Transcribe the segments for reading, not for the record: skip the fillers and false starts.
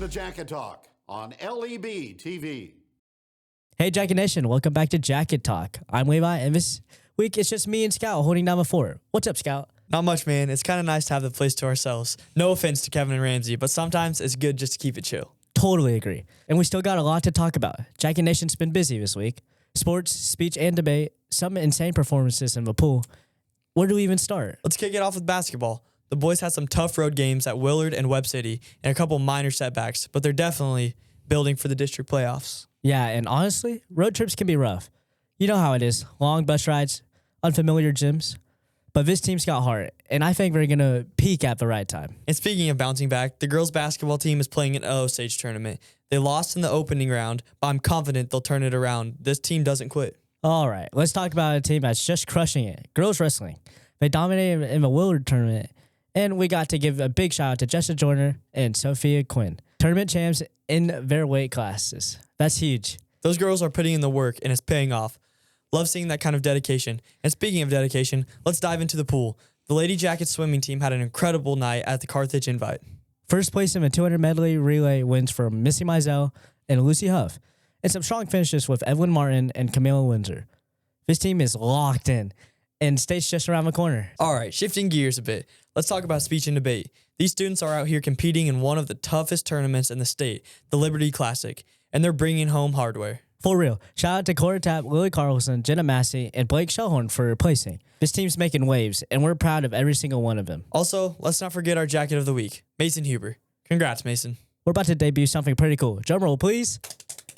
to Jacket Talk on LEB TV. Hey, Jacket Nation, welcome back to Jacket Talk. I'm Levi, and this week it's just me and Scout holding down the fort. What's up, Scout? Not much, man. It's kind of nice to have the place to ourselves. No offense to Kevin and Ramsey, but sometimes it's good just to keep it chill. Totally agree. And we still got a lot to talk about. Jacket Nation's been busy this week. Sports, speech, and debate, some insane performances in the pool. Where do we even start? Let's kick it off with basketball. The boys had some tough road games at Willard and Webb City and a couple minor setbacks, but they're definitely building for the district playoffs. Yeah, and honestly, road trips can be rough. You know how it is. Long bus rides, unfamiliar gyms. But this team's got heart, and I think we're going to peak at the right time. And speaking of bouncing back, the girls' basketball team is playing an Osage tournament. They lost in the opening round, but I'm confident they'll turn it around. This team doesn't quit. All right, let's talk about a team that's just crushing it. Girls wrestling. They dominated in the Willard tournament, and we got to give a big shout out to Jessica Joyner and Sophia Quinn. Tournament champs in their weight classes. That's huge. Those girls are putting in the work, and it's paying off. Love seeing that kind of dedication. And speaking of dedication, let's dive into the pool. The Lady Jackets swimming team had an incredible night at the Carthage Invite. First place in the 200 medley relay wins from Missy Mizell and Lucy Huff, and some strong finishes with Evelyn Martin and Camila Windsor. This team is locked in, and state's just around the corner. All right, shifting gears a bit. Let's talk about speech and debate. These students are out here competing in one of the toughest tournaments in the state, the Liberty Classic, and they're bringing home hardware. For real. Shout out to Cora Tapp, Lily Carlson, Jenna Massey, and Blake Shellhorn for replacing. This team's making waves, and we're proud of every single one of them. Also, let's not forget our jacket of the week, Mason Huber. Congrats, Mason. We're about to debut something pretty cool. Drum roll, please.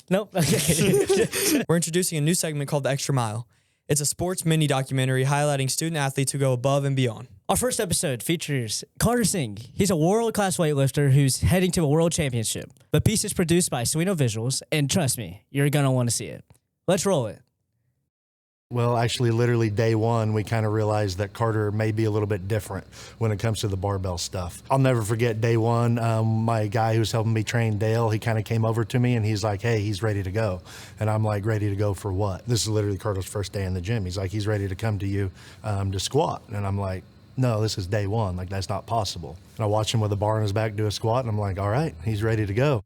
Nope. Okay. We're introducing a new segment called The Extra Mile. It's a sports mini documentary highlighting student athletes who go above and beyond. Our first episode features Carter Singh. He's a world-class weightlifter who's heading to a world championship. The piece is produced by Suino Visuals, and trust me, you're going to want to see it. Let's roll it. Well, actually, literally day one, we kind of realized that Carter may be a little bit different when it comes to the barbell stuff. I'll never forget day one, my guy who's helping me train, Dale, he kind of came over to me and he's like, hey, he's ready to go. And I'm like, ready to go for what? This is literally Carter's first day in the gym. He's like, he's ready to come to you to squat. And I'm like, no, this is day one. Like, that's not possible. And I watch him with a bar on his back do a squat, and I'm like, all right, he's ready to go.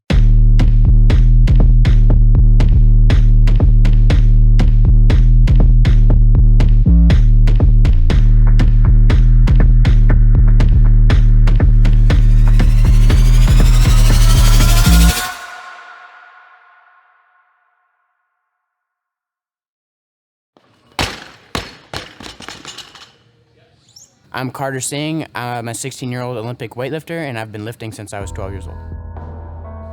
I'm Carter Singh. I'm a 16-year-old Olympic weightlifter, and I've been lifting since I was 12 years old.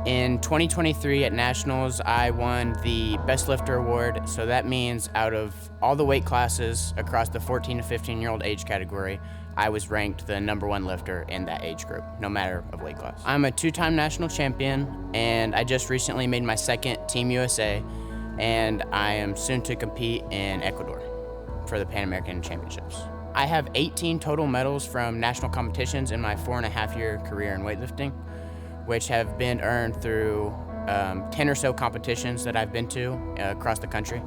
In 2023 at Nationals, I won the Best Lifter Award, so that means out of all the weight classes across the 14 to 15-year-old age category, I was ranked the #1 lifter in that age group, no matter of weight class. I'm a two-time national champion, and I just recently made my second Team USA, and I am soon to compete in Ecuador for the Pan American Championships. I have 18 total medals from national competitions in my 4.5-year career in weightlifting, which have been earned through 10 or so competitions that I've been to across the country.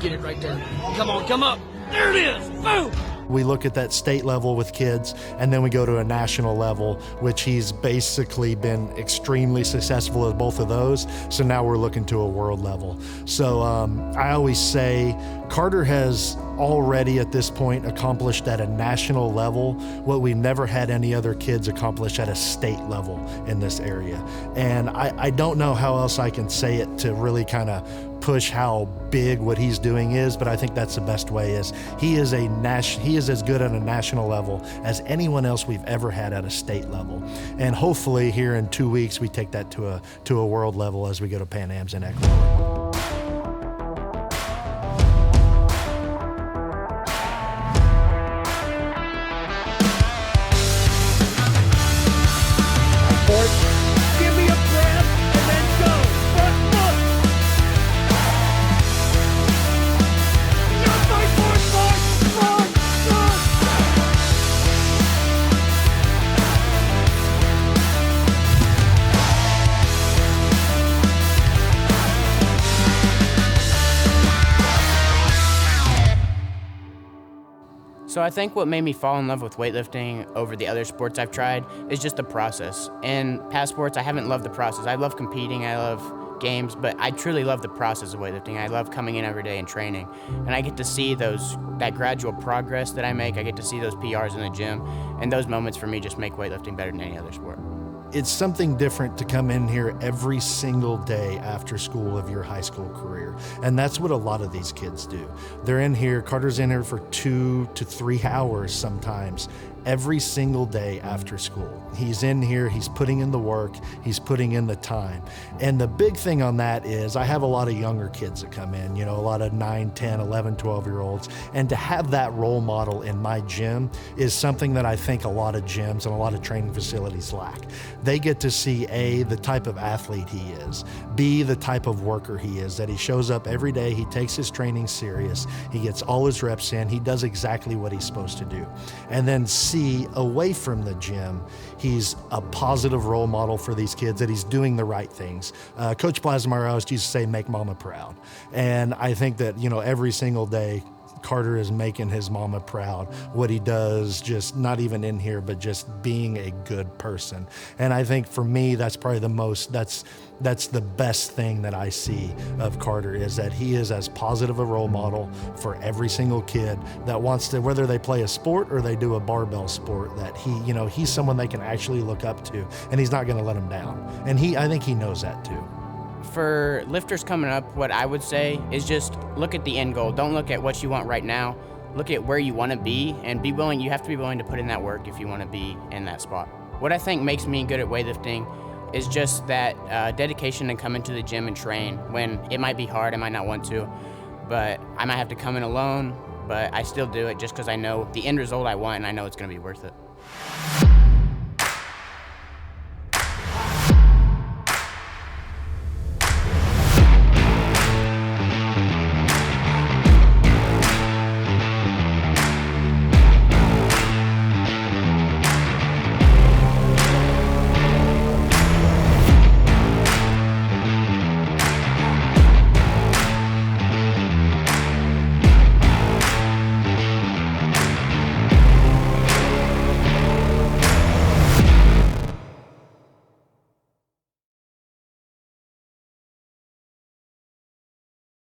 Get it right there. Come on, come up. There it is. Boom. We look at that state level with kids, and then we go to a national level, which he's basically been extremely successful at both of those. So now we're looking to a world level. So I always say Carter has already at this point accomplished at a national level what we've never had any other kids accomplish at a state level in this area. And I don't know how else I can say it to really kind of push how big what he's doing is, but I think that's the best way. Is he is as good at a national level as anyone else we've ever had at a state level, and hopefully here in 2 weeks we take that to a world level as we go to Pan Ams in Ecuador. Give me a breath and then go. Front foot. Not my force, force. So I think what made me fall in love with weightlifting over the other sports I've tried is just the process. In past sports, I haven't loved the process. I love competing, I love games, but I truly love the process of weightlifting. I love coming in every day and training. And I get to see that gradual progress that I make. I get to see those PRs in the gym. And those moments for me just make weightlifting better than any other sport. It's something different to come in here every single day after school of your high school career. And that's what a lot of these kids do. They're in here, Carter's in here for 2 to 3 hours sometimes, every single day after school. He's in here, he's putting in the work, he's putting in the time. And the big thing on that is I have a lot of younger kids that come in, a lot of 9, 10, 11, 12-year-olds. And to have that role model in my gym is something that I think a lot of gyms and a lot of training facilities lack. They get to see A, the type of athlete he is, B, the type of worker he is, that he shows up every day, he takes his training serious, he gets all his reps in, he does exactly what he's supposed to do. And then C, away from the gym, he's a positive role model for these kids, that he's doing the right things. Coach Blasmar always used to say, make mama proud. And I think that, every single day, Carter is making his mama proud. What he does, just not even in here, but just being a good person. And I think for me, that's probably that's the best thing that I see of Carter, is that he is as positive a role model for every single kid that wants to, whether they play a sport or they do a barbell sport, that he's someone they can actually look up to, and he's not going to let them down. And I think he knows that too. For lifters coming up, what I would say is just look at the end goal. Don't look at what you want right now. Look at where you want to be, and you have to be willing to put in that work if you want to be in that spot. What I think makes me good at weightlifting is just that dedication to come into the gym and train when it might be hard, I might not want to, but I might have to come in alone, but I still do it just because I know the end result I want and I know it's going to be worth it.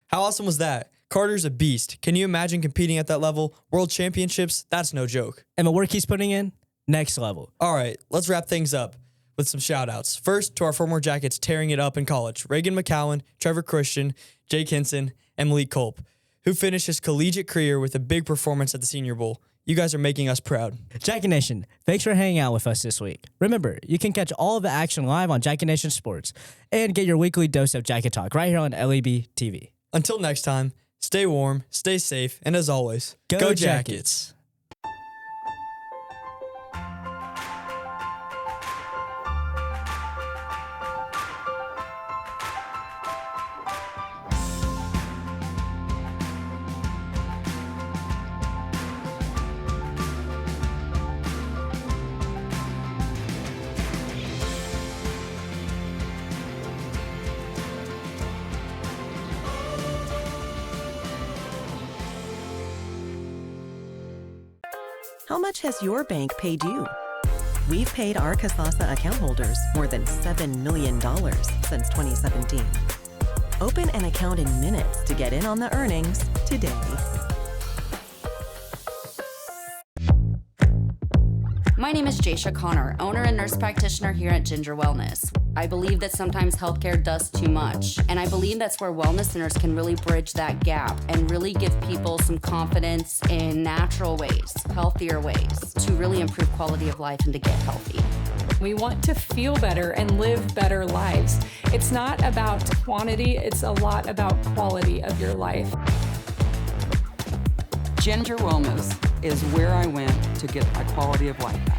How awesome was that? Carter's a beast. Can you imagine competing at that level? World championships? That's no joke. And the work he's putting in, next level. All right, let's wrap things up with some shout outs. First, to our former Jackets tearing it up in college, Reagan McCowan, Trevor Christian, Jake Hinson, and Malik Culp, who finished his collegiate career with a big performance at the Senior Bowl. You guys are making us proud. Jackie Nation, thanks for hanging out with us this week. Remember, you can catch all of the action live on Jackie Nation Sports and get your weekly dose of Jacket Talk right here on LEB TV. Until next time, stay warm, stay safe, and as always, go Jackets. How much has your bank paid you? We've paid our Kasasa account holders more than $7 million since 2017. Open an account in minutes to get in on the earnings today. My name is Jaysha Connor, owner and nurse practitioner here at Ginger Wellness. I believe that sometimes healthcare does too much, and I believe that's where wellness centers can really bridge that gap and really give people some confidence in natural ways, healthier ways, to really improve quality of life and to get healthy. We want to feel better and live better lives. It's not about quantity, it's a lot about quality of your life. Ginger Wellness is where I went to get my quality of life back.